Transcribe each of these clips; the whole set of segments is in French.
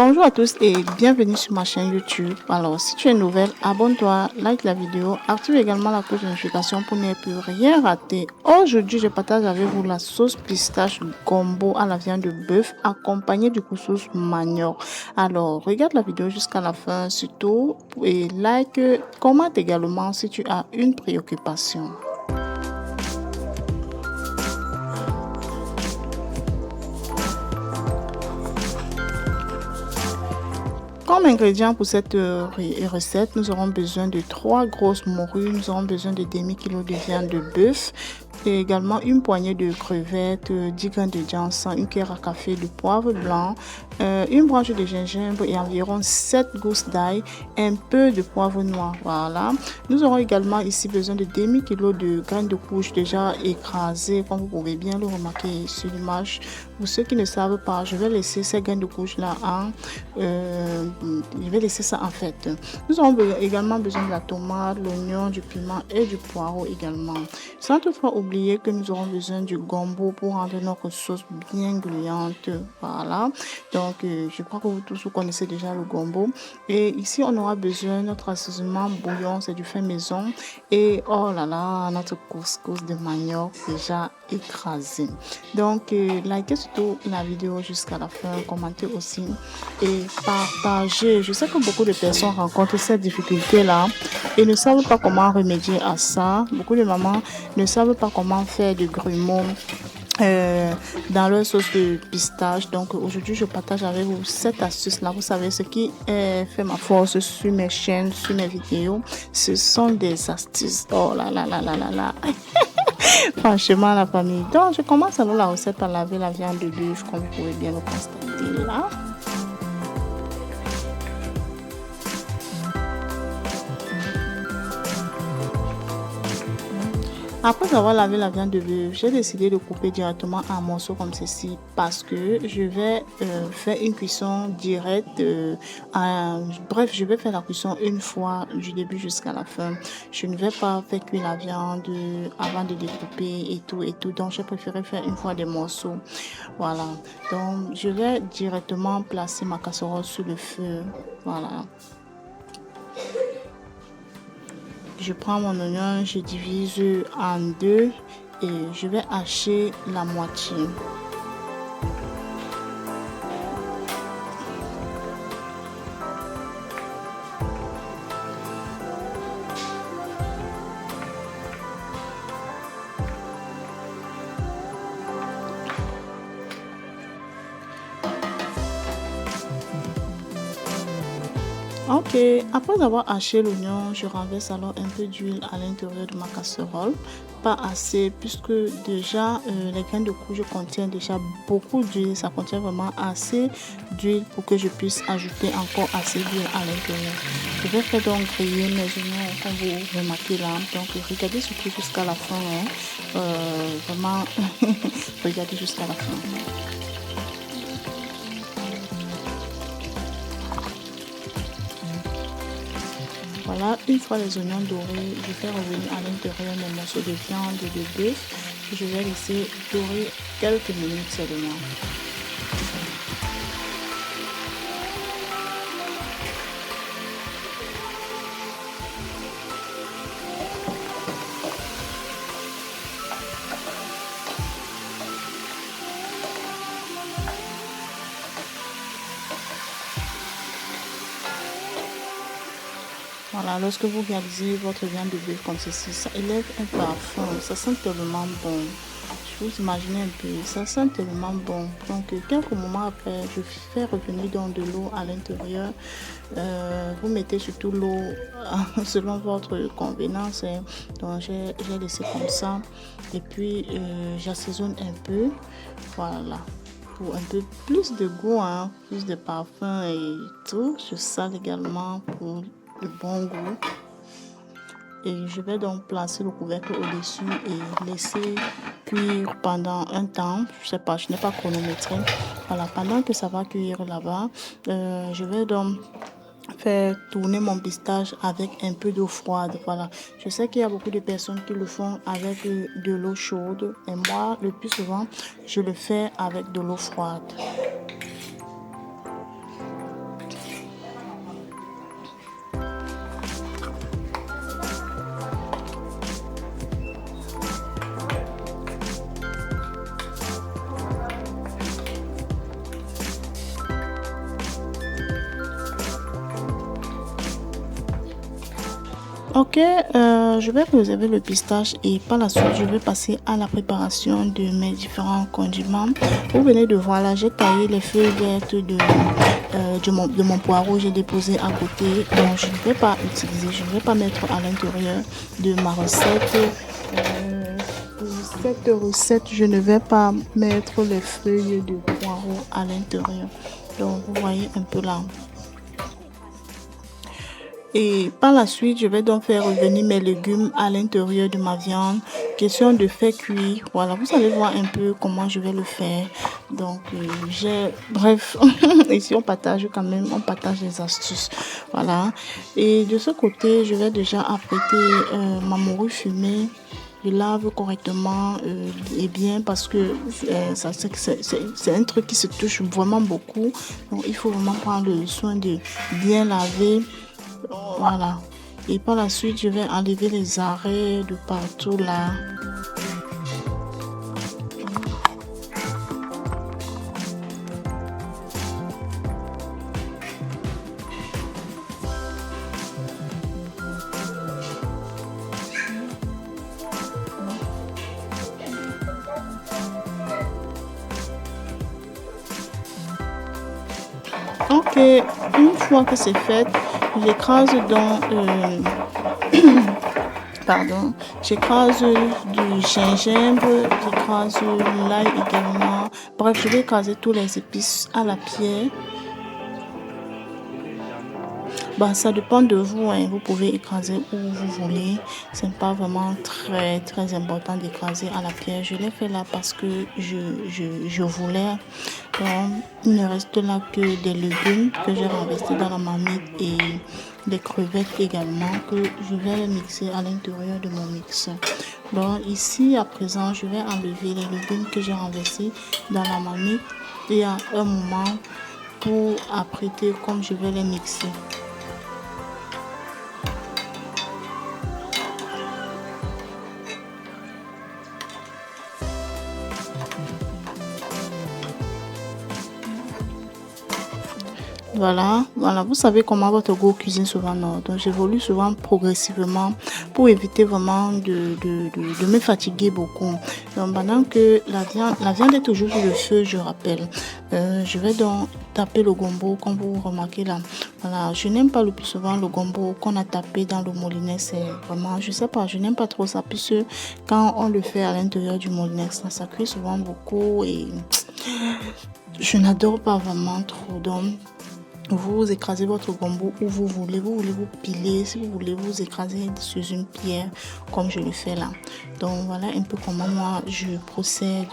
Bonjour à tous et bienvenue sur ma chaîne YouTube. Alors, si tu es nouvelle, abonne-toi, like la vidéo, active également la cloche de notification pour ne plus rien rater. Aujourd'hui, je partage avec vous la sauce pistache gombo à la viande de bœuf accompagnée du couscous manioc. Alors, regarde la vidéo jusqu'à la fin surtout et like, commente également si tu as une préoccupation. Comme ingrédient pour cette recette, nous aurons besoin de 3 grosses morues, nous aurons besoin de demi-kilo de viande de bœuf, et également une poignée de crevettes, 10 grains de janson, une cuillère à café de poivre blanc, une branche de gingembre et environ 7 gousses d'ail, un peu de poivre noir. Voilà. Nous aurons également ici besoin de demi-kilo de graines de courge déjà écrasées, comme vous pouvez bien le remarquer sur l'image. Pour ceux qui ne savent pas, je vais laisser ces graines de courge là je vais laisser ça en fait. Nous aurons également besoin de la tomate, l'oignon, du piment et du poireau également. Sans toutefois oublier que nous aurons besoin du gombo pour rendre notre sauce bien gluante. Voilà. Donc, je crois que vous tous vous connaissez déjà le gombo. Et ici, on aura besoin de notre assaisonnement bouillon, c'est du fait maison. Et oh là là, notre couscous de manioc déjà écrasé. Donc, likez surtout la vidéo jusqu'à la fin, commentez aussi et partagez. Je sais que beaucoup de personnes rencontrent cette difficulté-là et ne savent pas comment remédier à ça. Beaucoup de mamans ne savent pas comment faire du grumeau dans leur sauce de pistache. Donc aujourd'hui je partage avec vous cette astuce là. Vous savez, ce qui fait ma force sur mes chaînes, sur mes vidéos, ce sont des astuces. Oh là là là là là là. Franchement la famille. Donc je commence alors la recette par laver la viande de bœuf, comme vous pouvez bien le constater là. Après avoir lavé la viande de bœuf, j'ai décidé de couper directement en morceaux comme ceci parce que je vais faire une cuisson directe. Bref, je vais faire la cuisson une fois du début jusqu'à la fin. Je ne vais pas faire cuire la viande avant de découper et tout et tout. Donc, j'ai préféré faire une fois des morceaux. Voilà. Donc, je vais directement placer ma casserole sur le feu. Voilà. Je prends mon oignon, je divise en deux et je vais hacher la moitié. Ok, après avoir haché l'oignon, je renverse alors un peu d'huile à l'intérieur de ma casserole. Pas assez, puisque déjà les graines de courge contiennent déjà beaucoup d'huile. Ça contient vraiment assez d'huile pour que je puisse ajouter encore assez d'huile à l'intérieur. Je vais faire donc griller mes oignons comme vous remarquez là. Donc regardez surtout jusqu'à la fin. Vraiment, regardez jusqu'à la fin. Voilà, une fois les oignons dorés, je fais revenir à l'intérieur mes morceaux de viande et de bœuf que je vais laisser dorer quelques minutes seulement. Voilà, lorsque vous réalisez votre viande de bœuf comme ceci, ça élève un parfum, ça sent tellement bon. Je vous imagine un peu, ça sent tellement bon. Donc, quelques moments après, je fais revenir donc de l'eau à l'intérieur. Vous mettez surtout l'eau selon votre convenance. Donc, j'ai laissé comme ça. Et puis, j'assaisonne un peu. Voilà. Pour un peu plus de goût, plus de parfum et tout. Je sale également pour de bon goût. Et je vais donc placer le couvercle au-dessus et laisser cuire pendant un temps. Je sais pas, je n'ai pas chronométré. Voilà, pendant que ça va cuire là-bas, je vais donc faire tourner mon pistache avec un peu d'eau froide. Voilà, je sais qu'il y a beaucoup de personnes qui le font avec de l'eau chaude. Et moi, le plus souvent, je le fais avec de l'eau froide. Ok, je vais réserver le pistache et par la suite, je vais passer à la préparation de mes différents condiments. Vous venez de voir là, j'ai taillé les feuilles vertes de mon poireau, j'ai déposé à côté. Donc, je ne vais pas utiliser, je ne vais pas mettre à l'intérieur de ma recette. Pour cette recette, je ne vais pas mettre les feuilles de poireau à l'intérieur. Donc, vous voyez un peu là. Et par la suite, je vais donc faire revenir mes légumes à l'intérieur de ma viande. Question de faire cuire. Voilà, vous allez voir un peu comment je vais le faire. Donc, bref, ici on partage quand même, on partage les astuces. Voilà. Et de ce côté, je vais déjà apprêter ma morue fumée. Je lave correctement et bien parce que c'est un truc qui se touche vraiment beaucoup. Donc, il faut vraiment prendre le soin de bien laver. Voilà. Et par la suite, je vais enlever les arrêts de partout là. Ok, une fois que c'est fait, j'écrase dans pardon, j'écrase du gingembre, j'écrase l'ail également. Bref, je vais écraser tous les épices à la pierre. Bah, ça dépend de vous, hein. Vous pouvez écraser où vous voulez. C'est pas vraiment très important d'écraser à la pierre. Je l'ai fait là parce que je voulais. Donc, il ne reste là que des légumes que j'ai renversés dans la marmite et des crevettes également que je vais les mixer à l'intérieur de mon mixeur. Donc, ici, à présent, je vais enlever les légumes que j'ai renversés dans la marmite et à un moment pour apprêter comme je vais les mixer. Voilà, vous savez comment votre go cuisine souvent, non? Donc j'évolue souvent progressivement pour éviter vraiment de me fatiguer beaucoup. Donc pendant que la viande est toujours sur le feu, je rappelle, je vais donc taper le gombo comme vous remarquez là. Voilà, je n'aime pas le plus souvent le gombo qu'on a tapé dans le moulinet, c'est vraiment, je sais pas, je n'aime pas trop ça puisque quand on le fait à l'intérieur du moulinet, ça cuit souvent beaucoup et je n'adore pas vraiment trop. Donc vous écrasez votre gombo où vous voulez vous piler, si vous voulez vous écraser sur une pierre comme je le fais là. Donc voilà un peu comment moi je procède.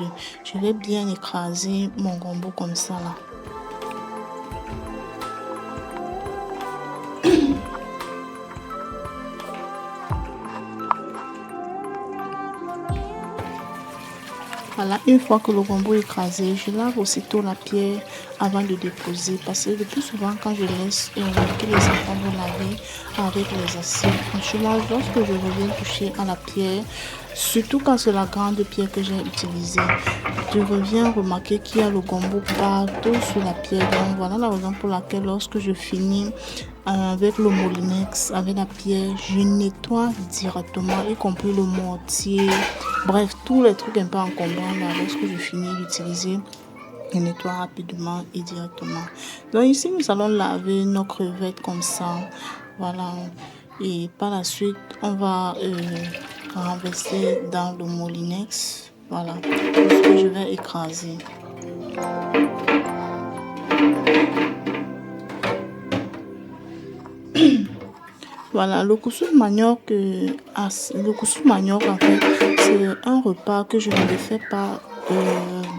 Je vais bien écraser mon gombo comme ça là. Voilà, une fois que le gombo est écrasé, je lave aussitôt la pierre avant de déposer. Parce que le plus souvent, quand je laisse que les enfants vont laver avec les assiettes, franchement, lorsque je reviens toucher à la pierre, surtout quand c'est la grande pierre que j'ai utilisée, je reviens remarquer qu'il y a le gombo partout sur la pierre. Donc voilà la raison pour laquelle lorsque je finis avec le moulinex, avec la pierre, je nettoie directement, y compris le mortier. Bref, tous les trucs un peu encombrants là, lorsque je finis d'utiliser, je nettoie rapidement et directement. Donc ici, nous allons laver nos crevettes comme ça. Voilà. Et par la suite, on va renverser dans le moulinex. Voilà. Ce que je vais écraser. Voilà, le couscous manioc, en fait, c'est un repas que je ne fais pas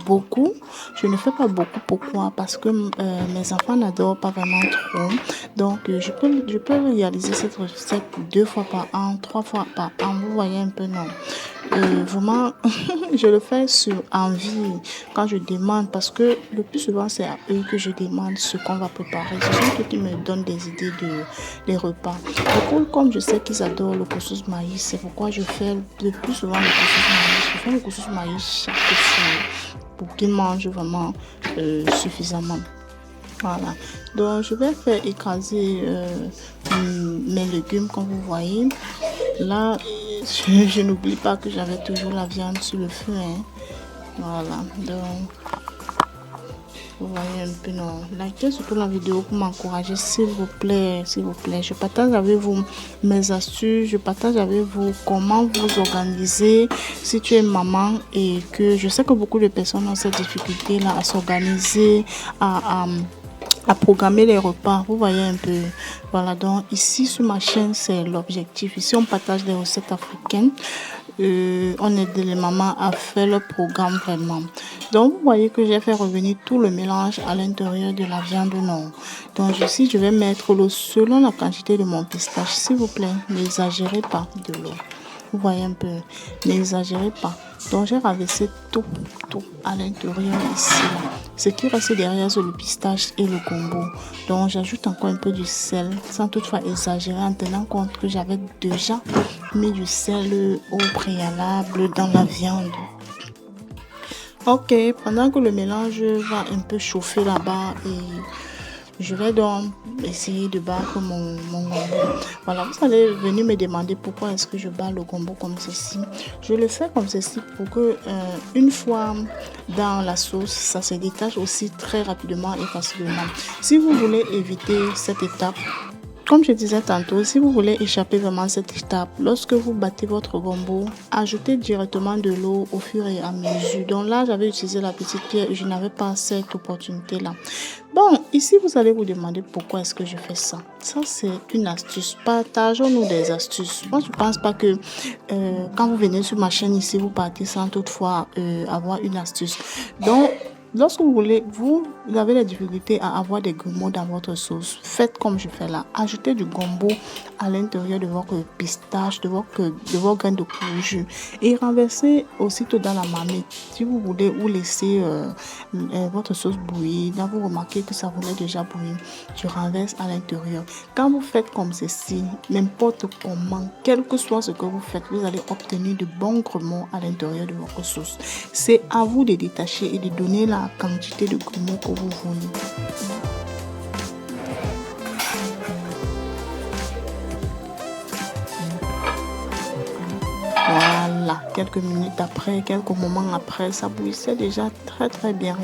beaucoup. Je ne fais pas beaucoup. Pourquoi? Parce que mes enfants n'adorent pas vraiment trop. Donc, je peux réaliser cette recette 2 fois par an, 3 fois par an. Vous voyez un peu, non? Vraiment, je le fais sur envie quand je demande parce que le plus souvent c'est à eux que je demande ce qu'on va préparer. Ce sont eux qui me donnent des idées des repas. Du coup, comme je sais qu'ils adorent le couscous maïs, c'est pourquoi je fais le plus souvent le couscous maïs. Je fais le couscous maïs chaque jour pour qu'ils mangent vraiment suffisamment. Voilà. Donc, je vais faire écraser mes légumes, comme vous voyez. Là, je n'oublie pas que j'avais toujours la viande sur le feu, hein. Voilà. Donc, vous voyez un peu, non. Likez surtout la vidéo pour m'encourager, s'il vous plaît, s'il vous plaît. Je partage avec vous mes astuces, je partage avec vous comment vous organiser si tu es maman et que je sais que beaucoup de personnes ont cette difficulté-là à s'organiser, à programmer les repas. Vous voyez un peu. Voilà, donc ici sur ma chaîne, c'est l'objectif. Ici, on partage des recettes africaines. On aide les mamans à faire le programme vraiment. Donc, vous voyez que j'ai fait revenir tout le mélange à l'intérieur de la viande non. Donc, ici, je vais mettre l'eau selon la quantité de mon pistache. S'il vous plaît, n'exagérez pas de l'eau. Vous voyez un peu, n'exagérez pas. Donc, j'ai raversé tout à l'intérieur ici. Ce qui reste derrière, c'est le pistache et le gombo. Donc, j'ajoute encore un peu du sel, sans toutefois exagérer, en tenant compte que j'avais déjà mis du sel au préalable dans la viande. Ok, pendant que le mélange va un peu chauffer là-bas et je vais donc essayer de battre mon gombo. Voilà, vous allez venir me demander pourquoi est-ce que je bats le gombo comme ceci. Je le fais comme ceci pour que une fois dans la sauce, ça se détache aussi très rapidement et facilement. Si vous voulez éviter cette étape, comme je disais tantôt, si vous voulez échapper vraiment à cette étape, lorsque vous battez votre gombo, ajoutez directement de l'eau au fur et à mesure. Donc là, j'avais utilisé la petite pierre et je n'avais pas cette opportunité-là. Bon, ici, vous allez vous demander pourquoi est-ce que je fais ça. Ça, c'est une astuce. Partageons-nous des astuces. Moi, je ne pense pas que quand vous venez sur ma chaîne ici, vous partez sans toutefois avoir une astuce. Donc, lorsque vous avez la difficulté à avoir des grumeaux dans votre sauce, faites comme je fais là. Ajoutez du gombo à l'intérieur de votre pistache, de vos graines de courge et renversez aussitôt dans la marmite. Si vous voulez ou laisser votre sauce bouillir, là vous remarquez que ça voulait déjà bouillir, tu renverses à l'intérieur. Quand vous faites comme ceci, n'importe comment, quel que soit ce que vous faites, vous allez obtenir de bons grumeaux à l'intérieur de votre sauce. C'est à vous de détacher et de donner la quantité de grumeaux que vous voulez. Voilà, quelques minutes après, quelques moments après, ça bouillissait déjà très bien.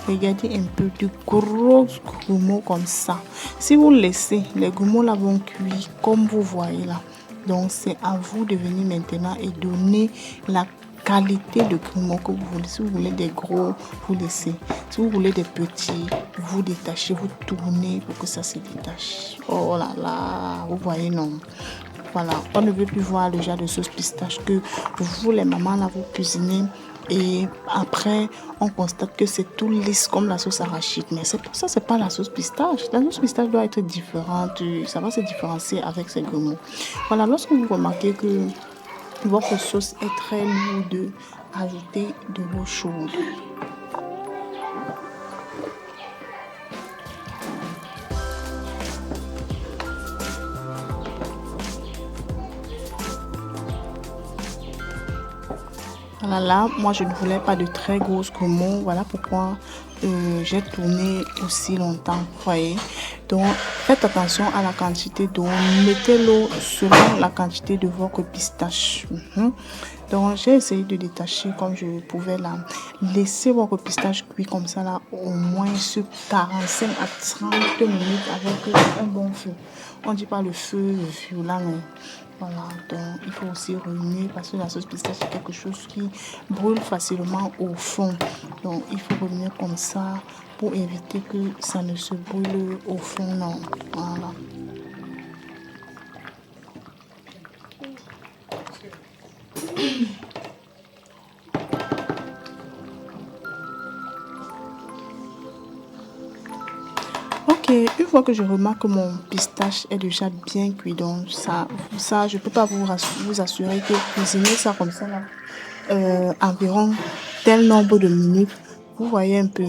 Regardez un peu de gros grumeaux comme ça. Si vous laissez, les grumeaux là vont cuire comme vous voyez là. Donc c'est à vous de venir maintenant et donner la qualité de grumeaux que vous voulez. Si vous voulez des gros, vous laissez. Si vous voulez des petits, vous détachez, vous tournez pour que ça se détache. Oh là là, vous voyez non. Voilà, on ne veut plus voir le genre de sauce pistache que vous, les mamans, là, vous cuisinez. Et après, on constate que c'est tout lisse comme la sauce arachide. Mais c'est pour ça, c'est pas la sauce pistache. La sauce pistache doit être différente. Ça va se différencier avec ces grumeaux. Voilà, lorsque vous remarquez que votre sauce est très lourde, ajoutez de l'eau chaude. Voilà, là, moi je ne voulais pas de très grosses grumeaux. Voilà pourquoi j'ai tourné aussi longtemps. Vous voyez. Donc, faites attention à la quantité d'eau. Mettez l'eau selon la quantité de votre pistache. Donc, j'ai essayé de détacher comme je pouvais là. Laissez votre pistache cuire comme ça là, au moins sur 45 à 30 minutes avec un bon feu. On ne dit pas le feu violent, mais voilà, donc il faut aussi remuer parce que la sauce pistache c'est quelque chose qui brûle facilement au fond. Donc il faut remuer comme ça pour éviter que ça ne se brûle au fond. Non, voilà. Ok, une fois que je remarque que mon pistache est déjà bien cuit, donc ça je peux pas vous assurer que cuisiner ça comme ça là, environ tel nombre de minutes Vous voyez un peu,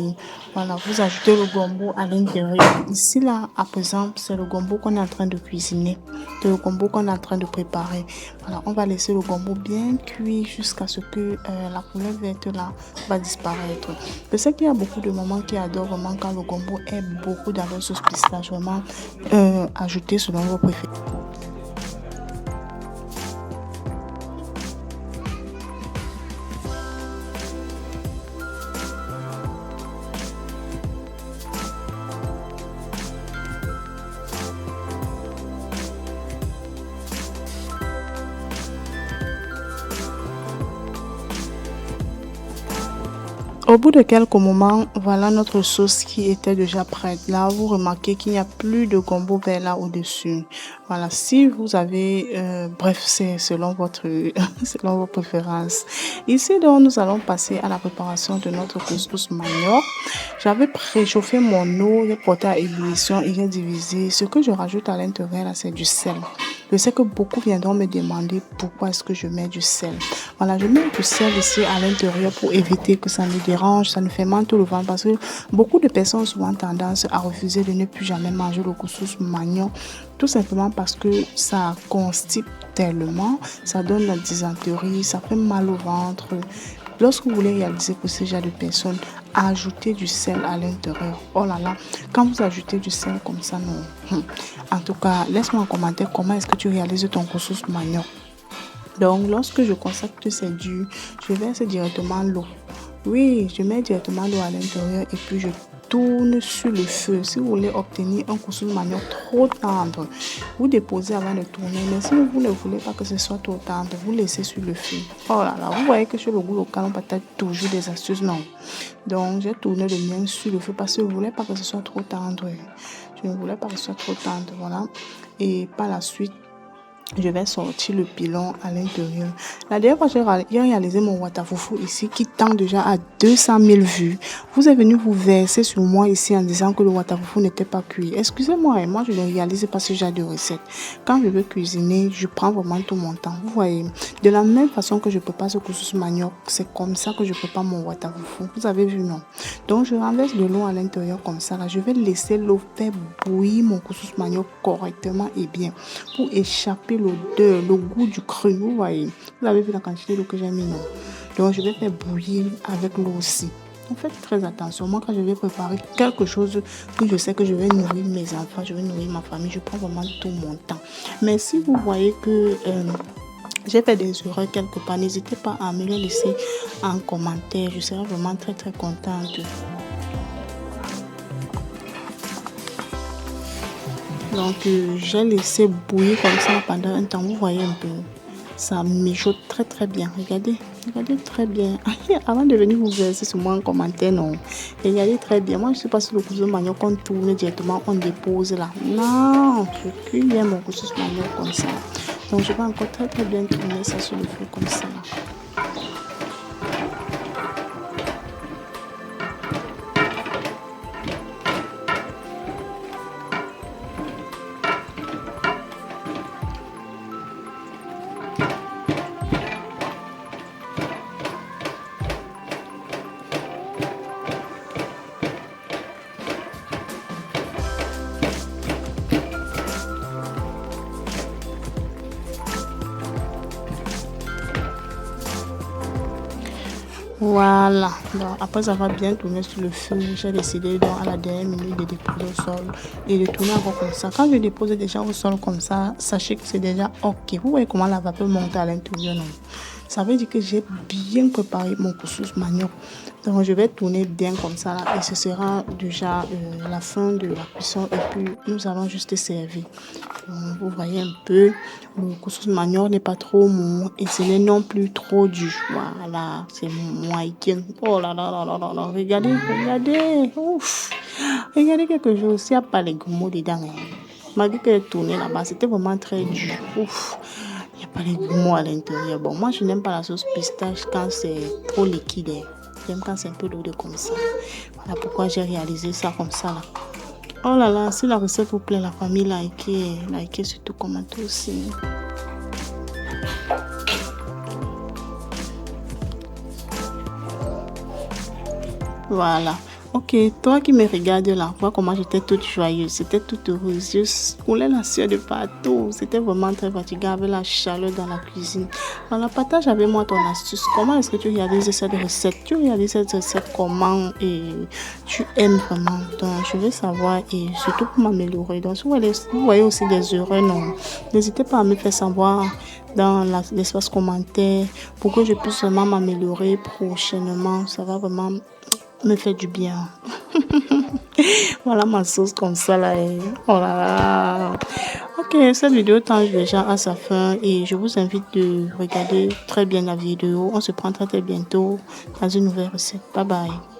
voilà, vous ajoutez le gombo à l'intérieur. Ici, là, à présent, c'est le gombo qu'on est en train de cuisiner. C'est le gombo qu'on est en train de préparer. Voilà, on va laisser le gombo bien cuit jusqu'à ce que la couleur verte là va disparaître. Je sais qu'il y a beaucoup de mamans qui adorent vraiment quand le gombo est beaucoup dans leur sauce pistache, vraiment ajouter selon vos préférences. Au bout de quelques moments, voilà notre sauce qui était déjà prête. Là, vous remarquez qu'il n'y a plus de gombo vert là au-dessus. Voilà, si vous avez, bref, c'est selon votre, selon vos préférences. Ici, donc, nous allons passer à la préparation de notre couscous manioc. J'avais préchauffé mon eau, j'ai porté à ébullition et j'ai divisé. Ce que je rajoute à l'intérieur là, c'est du sel. Je sais que beaucoup viendront me demander pourquoi est-ce que je mets du sel. Voilà, je mets du sel ici à l'intérieur pour éviter que ça me dérange, ça ne fermente le ventre parce que beaucoup de personnes ont souvent tendance à refuser de ne plus jamais manger le couscous manioc, tout simplement parce que ça constipe tellement, ça donne la dysenterie, ça fait mal au ventre. Lorsque vous voulez réaliser pour ce genre de personnes, ajoutez du sel à l'intérieur. Oh là là, quand vous ajoutez du sel comme ça, non. En tout cas, laisse-moi en commentaire comment est-ce que tu réalises ton couscous manioc. Donc, lorsque je constate que c'est dur, je verse directement l'eau. Oui, je mets directement l'eau à l'intérieur et puis je tourne sur le feu. Si vous voulez obtenir un couscous manioc trop tendre, vous déposez avant de tourner. Mais si vous ne voulez pas que ce soit trop tendre, vous laissez sur le feu. Oh là là, vous voyez que sur le goût local, on partage toujours des astuces, non? Donc, j'ai tourné le mien sur le feu parce que je ne voulais pas que ce soit trop tendre. Je ne voulais pas que ce soit trop tendre, voilà. Et par la suite, je vais sortir le pilon à l'intérieur. La dernière fois, j'ai réalisé mon watafoufou ici qui tend déjà à 200 000 vues. Vous êtes venu vous verser sur moi ici en disant que le watafoufou n'était pas cuit. Excusez-moi, et moi je le réalise parce que j'ai de recettes. Quand je veux cuisiner, je prends vraiment tout mon temps. Vous voyez, de la même façon que je prépare ce couscous manioc, c'est comme ça que je prépare mon watafoufou. Vous avez vu, non? Donc je renverse de l'eau à l'intérieur comme ça. Là, je vais laisser l'eau faire bouillir mon couscous manioc correctement et bien pour échapper l'odeur, le goût du cru. Vous voyez, vous avez vu la quantité d'eau que j'ai mis, non? Donc je vais faire bouillir avec l'eau aussi. Donc faites très attention. Moi, quand je vais préparer quelque chose que je sais que je vais nourrir mes enfants, je vais nourrir ma famille, je prends vraiment tout mon temps. Mais si vous voyez que j'ai fait des erreurs quelque part, n'hésitez pas à me les laisser en commentaire. Je serai vraiment très très contente. Donc, j'ai laissé bouillir comme ça pendant un temps. Vous voyez un peu, ça mijote très très bien. Regardez, regardez très bien. Avant de venir vous verser sur moi en commentaire, non. Regardez très bien. Moi, je ne sais pas si le couscous manioc qu'on tourne directement, on dépose là. Non, je cuis bien mon couscous manioc comme ça. Donc, je vais encore très très bien tourner ça sur le feu comme ça. Voilà, donc après avoir bien tourné sur le feu, j'ai décidé donc à la dernière minute de déposer au sol et de tourner encore comme ça. Quand je dépose déjà au sol comme ça, sachez que c'est déjà ok. Vous voyez comment la vapeur monte à l'intérieur, non? Ça veut dire que j'ai bien préparé mon couscous manioc. Donc je vais tourner bien comme ça là, et ce sera déjà la fin de la cuisson et puis nous allons juste servir. Donc, vous voyez un peu, le couscous manioc n'est pas trop mou et ce n'est non plus trop dur. Voilà, c'est moyen. Oh là là là là là là, regardez, regardez, ouf. Regardez quelque chose, il n'y a pas les grumeaux dedans. Malgré que j'ai tourné là-bas, c'était vraiment très dur. Ouf. Il n'y a pas les grumeaux à l'intérieur. Bon, moi je n'aime pas la sauce pistache quand c'est trop liquide. J'aime quand c'est un peu lourd comme ça. Voilà pourquoi j'ai réalisé ça comme ça là. Oh là là, si la recette vous plaît, la famille, likez surtout, commentez aussi. Voilà. Ok, toi qui me regardes là, vois comment j'étais toute joyeuse, c'était toute heureuse. Je coulais la sueur de partout. C'était vraiment très fatigant avec la chaleur dans la cuisine. Voilà, partage avec moi ton astuce. Comment est-ce que tu réalises cette recette? Tu réalises cette recette comment et tu aimes vraiment? Donc, je veux savoir et surtout pour m'améliorer. Donc, si vous voyez aussi des erreurs, non, n'hésitez pas à me faire savoir dans l'espace commentaire pour que je puisse vraiment m'améliorer prochainement. Ça va vraiment me fait du bien. Voilà ma sauce comme ça là. Oh là là. Ok, cette vidéo tend déjà à sa fin et je vous invite de regarder très bien la vidéo. On se prend très bientôt dans une nouvelle recette. Bye bye.